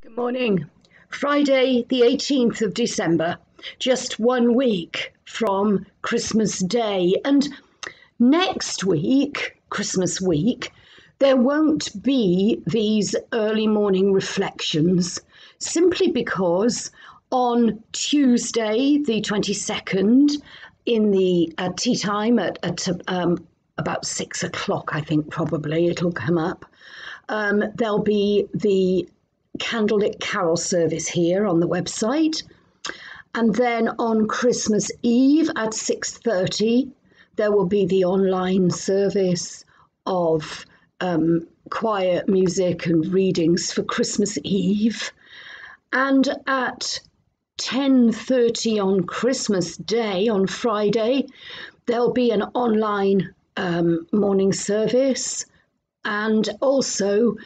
Good morning. Friday, the 18th of December, just 1 week from Christmas Day. And next week, Christmas week, there won't be these early morning reflections simply because on Tuesday, the 22nd, in the tea time at about 6 o'clock, I think probably it'll come up, there'll be the candlelit carol service here on the website, and then on Christmas Eve at 6:30 there will be the online service of choir music and readings for Christmas Eve, and at 10:30 on Christmas Day, on Friday, there'll be an online morning service and also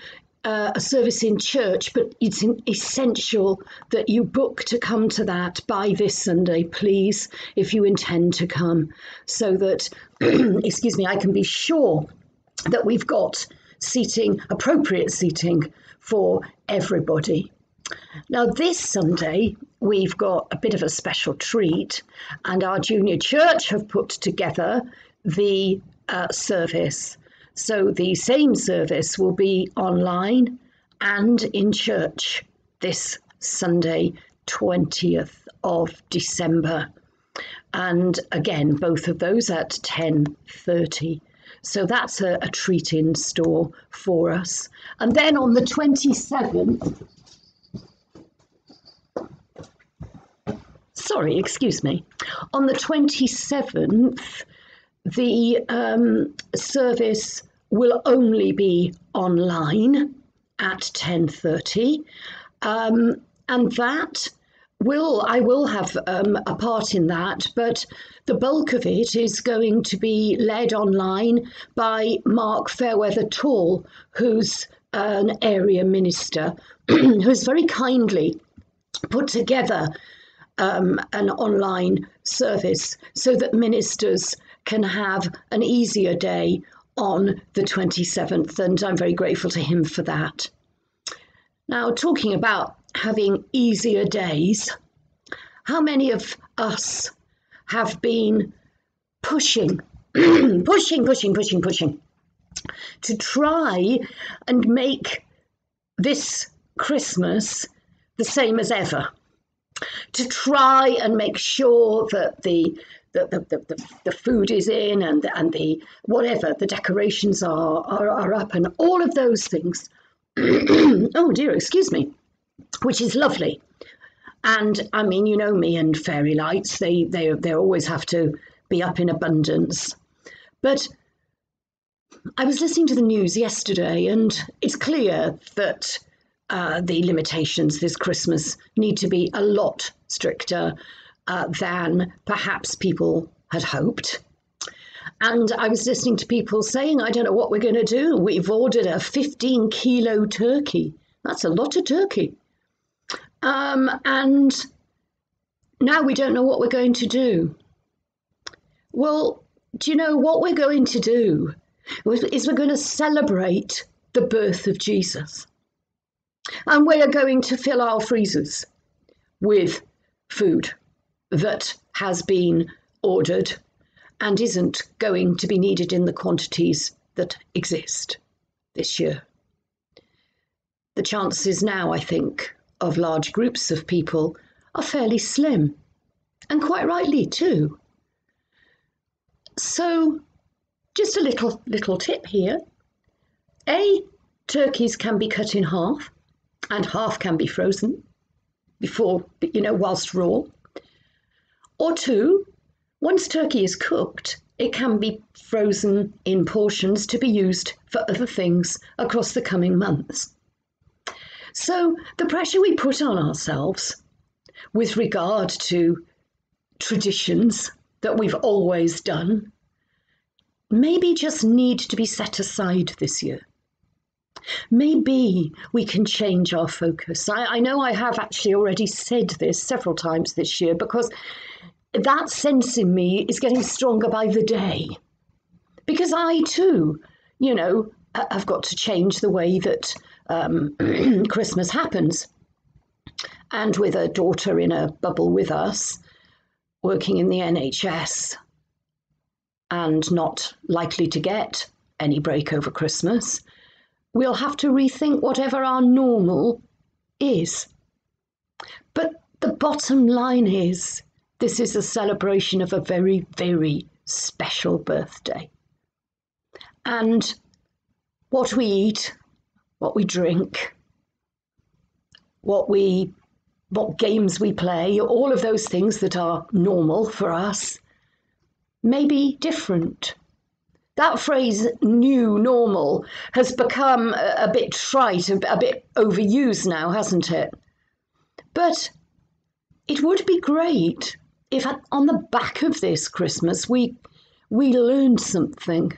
a service in church, but it's essential that you book to come to that by this Sunday, please, if you intend to come, so that, excuse me, I can be sure that we've got seating, appropriate seating for everybody. Now, this Sunday, we've got a bit of a special treat, and our junior church have put together the service. So the same service will be online and in church this Sunday, 20th of December. And again, both of those at 10:30. So that's a treat in store for us. And then on the 27th, sorry, excuse me, on the 27th, the service will only be online at 10:30, and that I will have a part in that, but the bulk of it is going to be led online by Mark Fairweather Tall, who's an area minister, who's very kindly put together an online service so that ministers can have an easier day on the 27th, and I'm very grateful to him for that. Now, talking about having easier days, how many of us have been pushing to try and make this Christmas the same as ever? To try and make sure that the food is in and the whatever, the decorations are up and all of those things. Oh dear, excuse me, which is lovely. And I mean, you know me and fairy lights, they always have to be up in abundance. But I was listening to the news yesterday, and it's clear that the limitations this Christmas need to be a lot stricter than perhaps people had hoped. And I was listening to people saying, I don't know what we're going to do. We've ordered a 15-kilo turkey. That's a lot of turkey. And now we don't know what we're going to do. Well, do you know what we're going to do? Is we're going to celebrate the birth of Jesus. And we are going to fill our freezers with food that has been ordered and isn't going to be needed in the quantities that exist this year. The chances now, I think, of large groups of people are fairly slim, and quite rightly too. So, just a little tip here. Turkeys can be cut in half, and half can be frozen before, whilst raw. Or two, once turkey is cooked, it can be frozen in portions to be used for other things across the coming months. So the pressure we put on ourselves with regard to traditions that we've always done maybe just need to be set aside this year. Maybe we can change our focus. I know I have actually already said this several times this year, because that sense in me is getting stronger by the day. Because I too, I've got to change the way that Christmas happens. and with a daughter in a bubble with us, working in the NHS and not likely to get any break over Christmas, we'll have to rethink whatever our normal is. But the bottom line is, this is a celebration of a very, very special birthday. And what we eat, what we drink, what games we play, all of those things that are normal for us, may be different. That phrase, new normal, has become a bit trite, a bit overused now, hasn't it? But it would be great if on the back of this Christmas we learned something.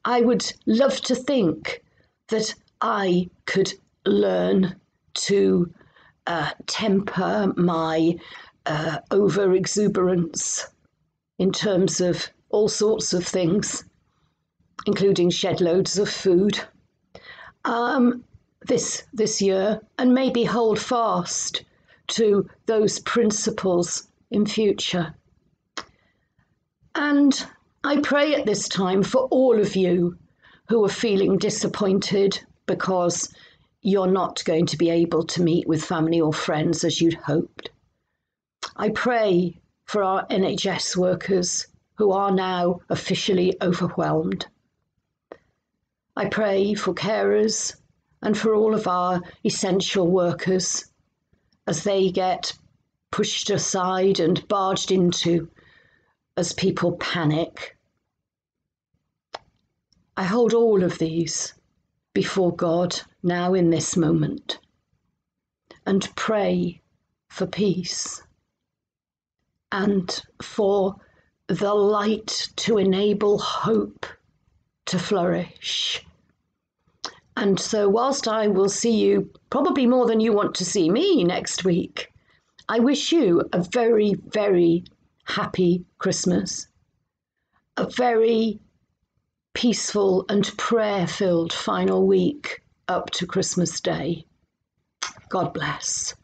I would love to think that I could learn to temper my over-exuberance in terms of all sorts of things, including shed loads of food this year, and maybe hold fast to those principles in future. And I pray at this time for all of you who are feeling disappointed because you're not going to be able to meet with family or friends as you'd hoped. I pray for our NHS workers who are now officially overwhelmed. I pray for carers and for all of our essential workers as they get pushed aside and barged into as people panic. I hold all of these before God now in this moment and pray for peace and for the light to enable hope to flourish. And so whilst I will see you probably more than you want to see me next week, I wish you a very, very happy Christmas, a very peaceful and prayer-filled final week up to Christmas Day. God bless.